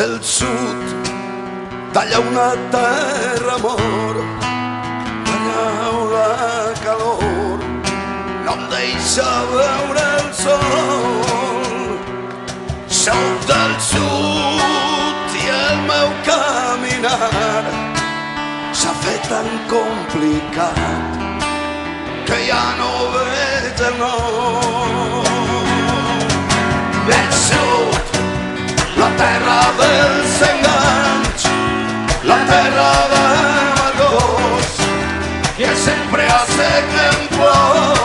del sud, d'allà una terra amor, d'allà la calor no em deixa veure el sol. Soc del sud i el meu caminar s'ha fet tan complicat que ja no veig el nord. Del sud, la terra dels enganys, la terra d'amargors, que sempre ha sec en plor.